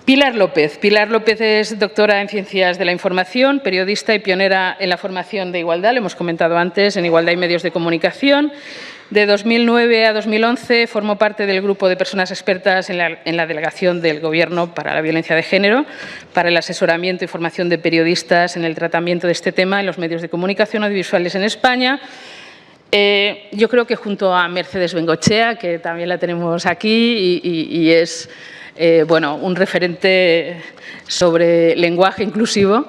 Pilar López. Pilar López es doctora en Ciencias de la Información, periodista y pionera en la formación de igualdad, lo hemos comentado antes, en igualdad y medios de comunicación. De 2009 a 2011 formó parte del grupo de personas expertas en la delegación del Gobierno para la violencia de género, para el asesoramiento y formación de periodistas en el tratamiento de este tema en los medios de comunicación audiovisuales en España. Yo creo que junto a Mercedes Bengoechea, que también la tenemos aquí y es bueno, un referente sobre lenguaje inclusivo.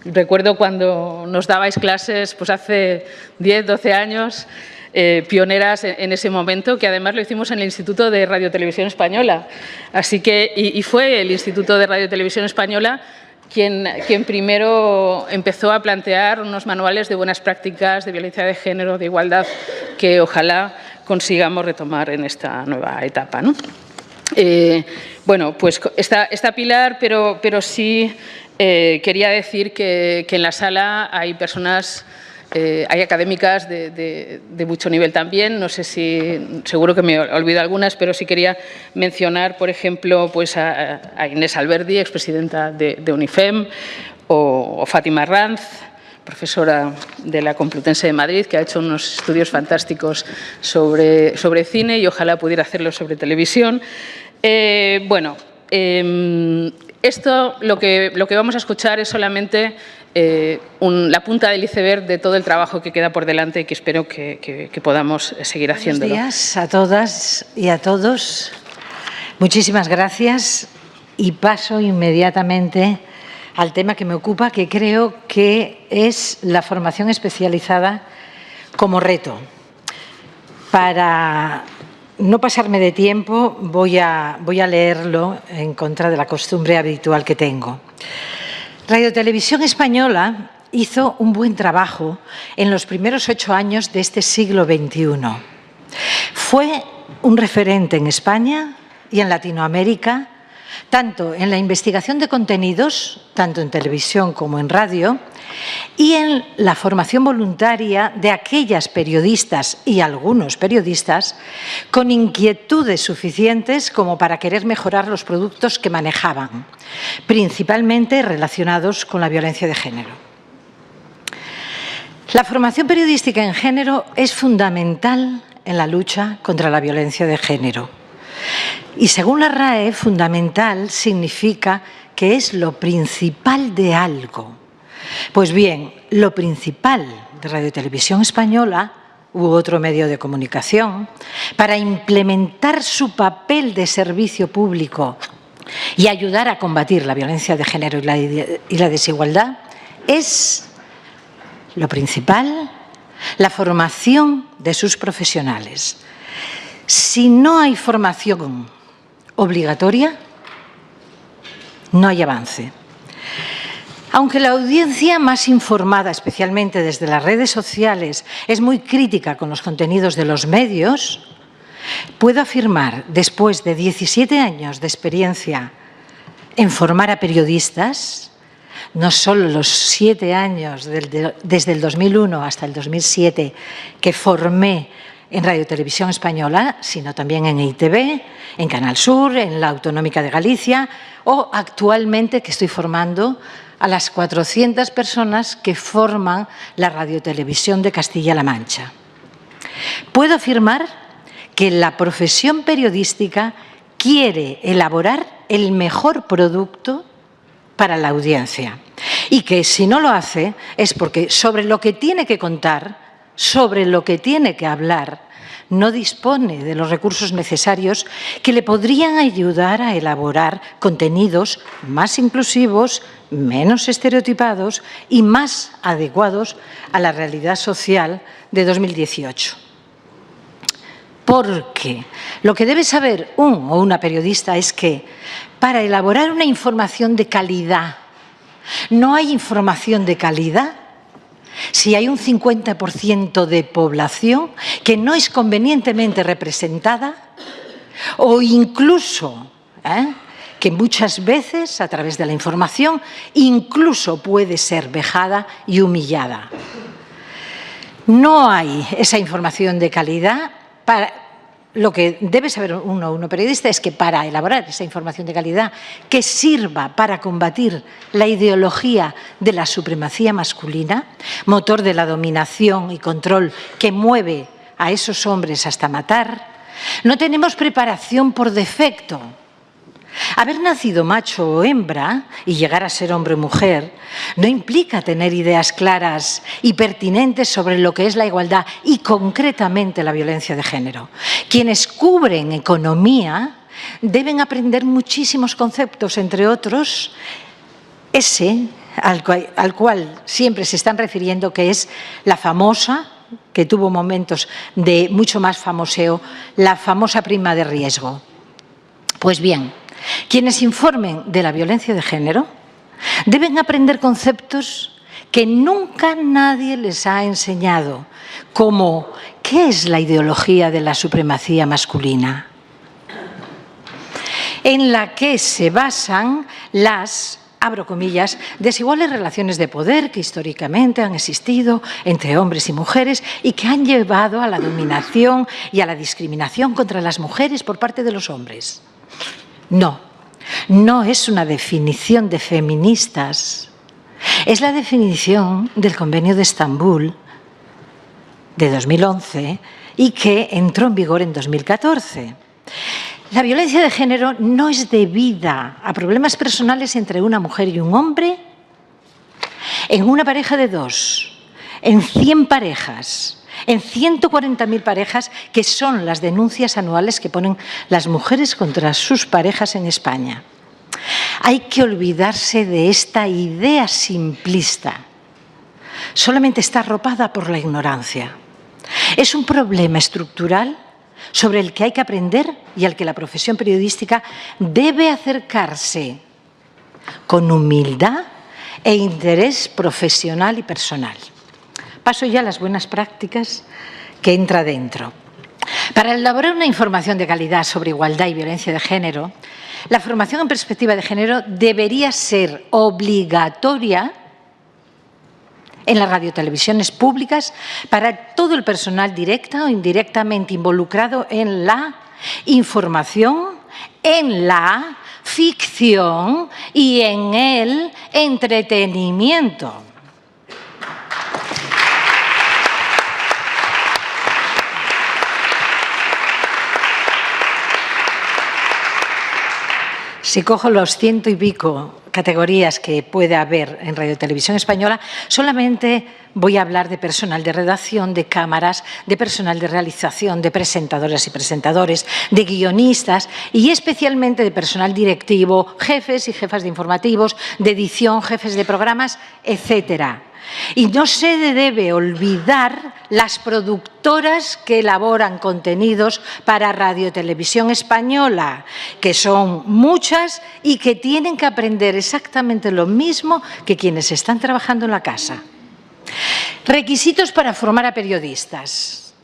Recuerdo cuando nos dabais clases pues hace 10, 12 años, pioneras en ese momento, que además lo hicimos en el Instituto de Radio Televisión Española. Así que, y fue el Instituto de Radio Televisión Española quien primero empezó a plantear unos manuales de buenas prácticas de violencia de género, de igualdad, que ojalá consigamos retomar en esta nueva etapa, ¿no? Bueno, pues está Pilar, pero sí quería decir que en la sala hay personas, hay académicas de mucho nivel también. No sé si, seguro que me olvido algunas, pero sí quería mencionar, por ejemplo, pues a Inés Alberdi, expresidenta de UNIFEM, o Fátima Ranz, profesora de la Complutense de Madrid, que ha hecho unos estudios fantásticos sobre cine y ojalá pudiera hacerlo sobre televisión. Bueno, esto lo que vamos a escuchar es solamente la punta del iceberg de todo el trabajo que queda por delante y que espero que podamos seguir haciéndolo. Buenos días a todas y a todos. Muchísimas gracias y paso inmediatamente al tema que me ocupa, que creo que es la formación especializada como reto. Para no pasarme de tiempo, voy a leerlo en contra de la costumbre habitual que tengo. Radio Televisión Española hizo un buen trabajo en los primeros 8 años de este siglo XXI. Fue un referente en España y en Latinoamérica, tanto en la investigación de contenidos, tanto en televisión como en radio, y en la formación voluntaria de aquellas periodistas y algunos periodistas con inquietudes suficientes como para querer mejorar los productos que manejaban, principalmente relacionados con la violencia de género. La formación periodística en género es fundamental en la lucha contra la violencia de género. Y según la RAE, fundamental significa que es lo principal de algo. Pues bien, lo principal de Radio Televisión Española u otro medio de comunicación para implementar su papel de servicio público y ayudar a combatir la violencia de género y la desigualdad es lo principal, la formación de sus profesionales. Si no hay formación obligatoria, no hay avance. Aunque la audiencia más informada, especialmente desde las redes sociales, es muy crítica con los contenidos de los medios, puedo afirmar, después de 17 años de experiencia en formar a periodistas, no solo los 7 años desde el 2001 hasta el 2007 que formé en Radio Televisión Española, sino también en ITV, en Canal Sur, en la Autonómica de Galicia o actualmente que estoy formando a las 400 personas que forman la Radiotelevisión de Castilla-La Mancha. Puedo afirmar que la profesión periodística quiere elaborar el mejor producto para la audiencia y que si no lo hace es porque sobre lo que tiene que contar, sobre lo que tiene que hablar, no dispone de los recursos necesarios que le podrían ayudar a elaborar contenidos más inclusivos, menos estereotipados y más adecuados a la realidad social de 2018. Porque lo que debe saber un o una periodista es que para elaborar una información de calidad, no hay información de calidad si hay un 50% de población que no es convenientemente representada o incluso que muchas veces, a través de la información, incluso puede ser vejada y humillada. No hay esa información de calidad lo que debe saber uno periodista es que para elaborar esa información de calidad que sirva para combatir la ideología de la supremacía masculina, motor de la dominación y control que mueve a esos hombres hasta matar, no tenemos preparación por defecto. Haber nacido macho o hembra y llegar a ser hombre o mujer no implica tener ideas claras y pertinentes sobre lo que es la igualdad y concretamente la violencia de género. Quienes cubren economía deben aprender muchísimos conceptos, entre otros ese al cual siempre se están refiriendo, que es la famosa, que tuvo momentos de mucho más famoseo, la famosa prima de riesgo. Pues bien, quienes informen de la violencia de género deben aprender conceptos que nunca nadie les ha enseñado, como ¿qué es la ideología de la supremacía masculina?, en la que se basan las, abro comillas, desiguales relaciones de poder que históricamente han existido entre hombres y mujeres y que han llevado a la dominación y a la discriminación contra las mujeres por parte de los hombres. No, no es una definición de feministas, es la definición del Convenio de Estambul de 2011 y que entró en vigor en 2014. La violencia de género no es debida a problemas personales entre una mujer y un hombre, en una pareja de dos, en 100 parejas, en 140.000 parejas, que son las denuncias anuales que ponen las mujeres contra sus parejas en España. Hay que olvidarse de esta idea simplista. Solamente está arropada por la ignorancia. Es un problema estructural sobre el que hay que aprender y al que la profesión periodística debe acercarse con humildad e interés profesional y personal. Paso ya a las buenas prácticas que entra dentro. Para elaborar una información de calidad sobre igualdad y violencia de género, la formación en perspectiva de género debería ser obligatoria en las radiotelevisiones públicas para todo el personal directa o indirectamente involucrado en la información, en la ficción y en el entretenimiento. Si cojo los 100 y pico categorías que puede haber en Radio Televisión Española, solamente voy a hablar de personal de redacción, de cámaras, de personal de realización, de presentadoras y presentadores, de guionistas y especialmente de personal directivo, jefes y jefas de informativos, de edición, jefes de programas, etcétera. Y no se debe olvidar las productoras que elaboran contenidos para Radio Televisión Española, que son muchas y que tienen que aprender exactamente lo mismo que quienes están trabajando en la casa. Requisitos para formar a periodistas.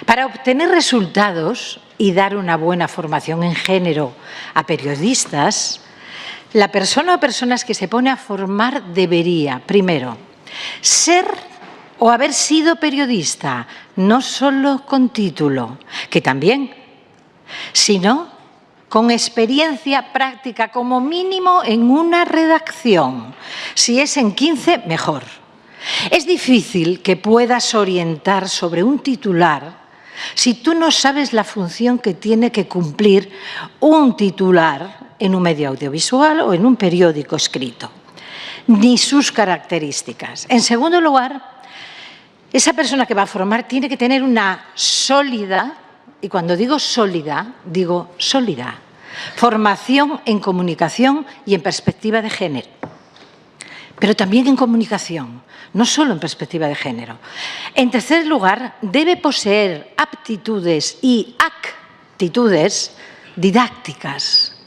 Para obtener resultados y dar una buena formación en género a periodistas, la persona o personas que se pone a formar debería, primero, ser o haber sido periodista, no solo con título, que también, sino con experiencia práctica como mínimo en una redacción. Si es en 15, mejor. Es difícil que puedas orientar sobre un titular si tú no sabes la función que tiene que cumplir un titular en un medio audiovisual o en un periódico escrito, ni sus características. En segundo lugar, esa persona que va a formar tiene que tener una sólida, y cuando digo sólida, digo sólida, formación en comunicación y en perspectiva de género, pero también en comunicación, no solo en perspectiva de género. En tercer lugar, debe poseer aptitudes y actitudes didácticas.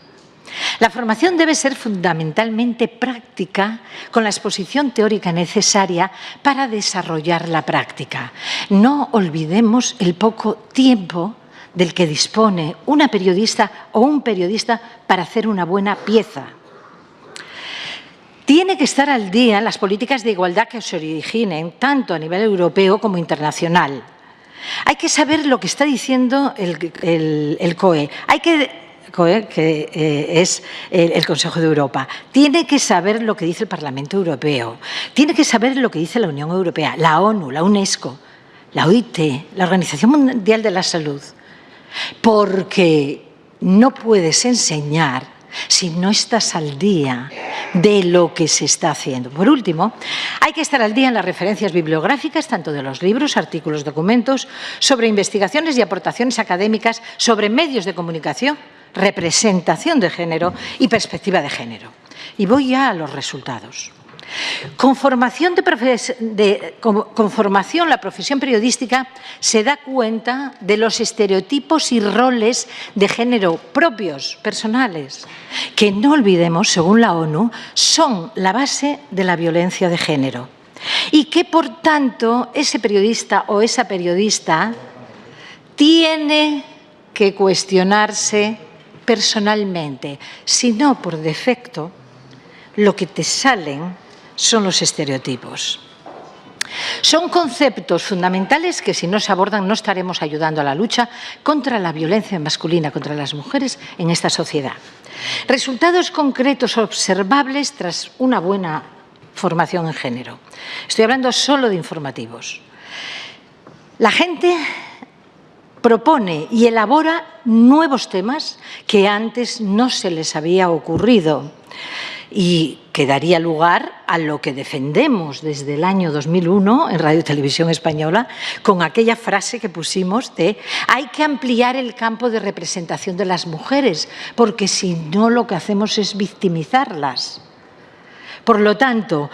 La formación debe ser fundamentalmente práctica, con la exposición teórica necesaria para desarrollar la práctica. No olvidemos el poco tiempo del que dispone una periodista o un periodista para hacer una buena pieza. Tiene que estar al día en las políticas de igualdad que se originen tanto a nivel europeo como internacional. Hay que saber lo que está diciendo el COE. Que es el Consejo de Europa. Tiene que saber lo que dice el Parlamento Europeo. Tiene que saber lo que dice la Unión Europea, la ONU, la UNESCO, la OIT, la Organización Mundial de la Salud. Porque no puedes enseñar si no estás al día de lo que se está haciendo. Por último, hay que estar al día en las referencias bibliográficas, tanto de los libros, artículos, documentos, sobre investigaciones y aportaciones académicas, sobre medios de comunicación, representación de género y perspectiva de género. Y voy ya a los resultados. Con formación, la profesión periodística se da cuenta de los estereotipos y roles de género propios, personales, que no olvidemos, según la ONU, son la base de la violencia de género. Y que, por tanto, ese periodista o esa periodista tiene que cuestionarse personalmente, si no por defecto, lo que te salen son los estereotipos. Son conceptos fundamentales que, si no se abordan, no estaremos ayudando a la lucha contra la violencia masculina contra las mujeres en esta sociedad. Resultados concretos observables tras una buena formación en género. Estoy hablando solo de informativos. La gente propone y elabora nuevos temas que antes no se les había ocurrido y que daría lugar a lo que defendemos desde el año 2001 en Radio y Televisión Española con aquella frase que pusimos de hay que ampliar el campo de representación de las mujeres porque si no lo que hacemos es victimizarlas. Por lo tanto,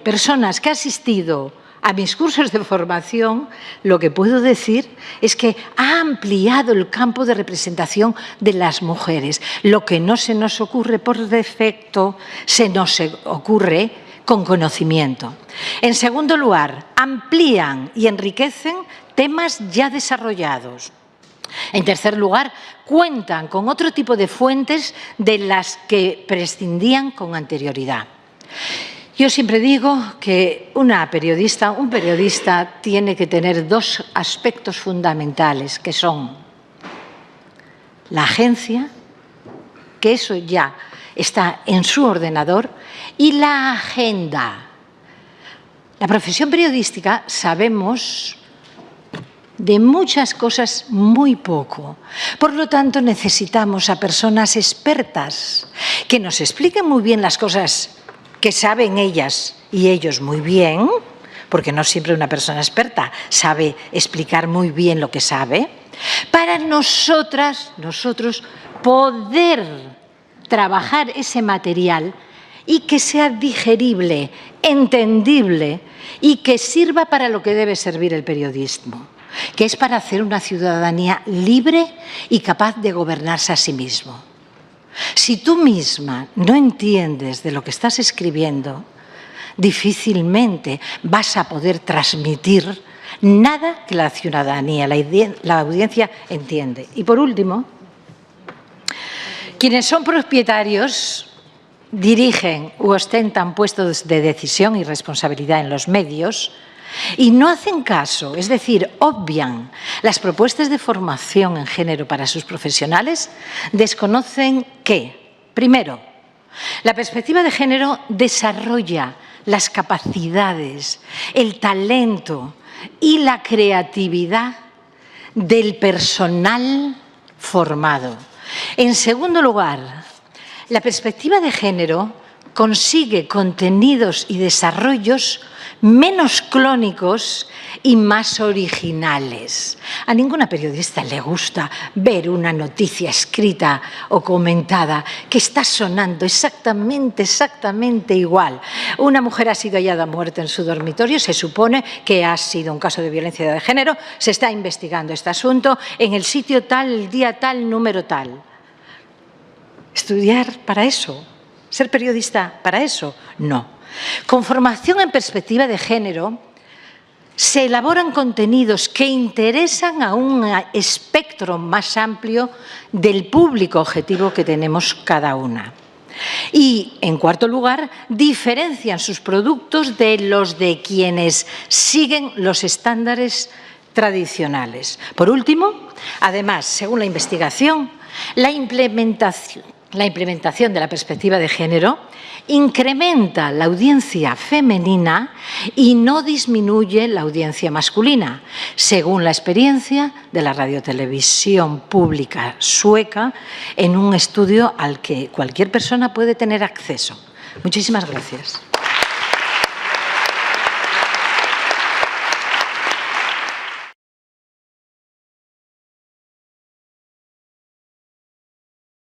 personas que han asistido a mis cursos de formación, lo que puedo decir es que ha ampliado el campo de representación de las mujeres. Lo que no se nos ocurre por defecto, se nos ocurre con conocimiento. En segundo lugar, amplían y enriquecen temas ya desarrollados. En tercer lugar, cuentan con otro tipo de fuentes de las que prescindían con anterioridad. Yo siempre digo que un periodista tiene que tener dos aspectos fundamentales, que son la agencia, que eso ya está en su ordenador, y la agenda. La profesión periodística sabemos de muchas cosas muy poco. Por lo tanto, necesitamos a personas expertas que nos expliquen muy bien las cosas que saben ellas y ellos muy bien, porque no siempre una persona experta sabe explicar muy bien lo que sabe, para nosotros poder trabajar ese material y que sea digerible, entendible y que sirva para lo que debe servir el periodismo, que es para hacer una ciudadanía libre y capaz de gobernarse a sí mismo. Si tú misma no entiendes de lo que estás escribiendo, difícilmente vas a poder transmitir nada que la ciudadanía, la audiencia entiende. Y por último, quienes son propietarios, dirigen u ostentan puestos de decisión y responsabilidad en los medios y no hacen caso, es decir, obvian las propuestas de formación en género para sus profesionales, desconocen que, primero, la perspectiva de género desarrolla las capacidades, el talento y la creatividad del personal formado. En segundo lugar, la perspectiva de género consigue contenidos y desarrollos menos clónicos y más originales. A ninguna periodista le gusta ver una noticia escrita o comentada que está sonando exactamente igual. Una mujer ha sido hallada muerta en su dormitorio, se supone que ha sido un caso de violencia de género, se está investigando este asunto en el sitio tal, el día tal, número tal. ¿Estudiar para eso? ¿Ser periodista para eso? No. Con formación en perspectiva de género, se elaboran contenidos que interesan a un espectro más amplio del público objetivo que tenemos cada una. Y, en cuarto lugar, diferencian sus productos de los de quienes siguen los estándares tradicionales. Por último, además, según la investigación, la implementación de la perspectiva de género incrementa la audiencia femenina y no disminuye la audiencia masculina, según la experiencia de la radiotelevisión pública sueca en un estudio al que cualquier persona puede tener acceso. Muchísimas gracias.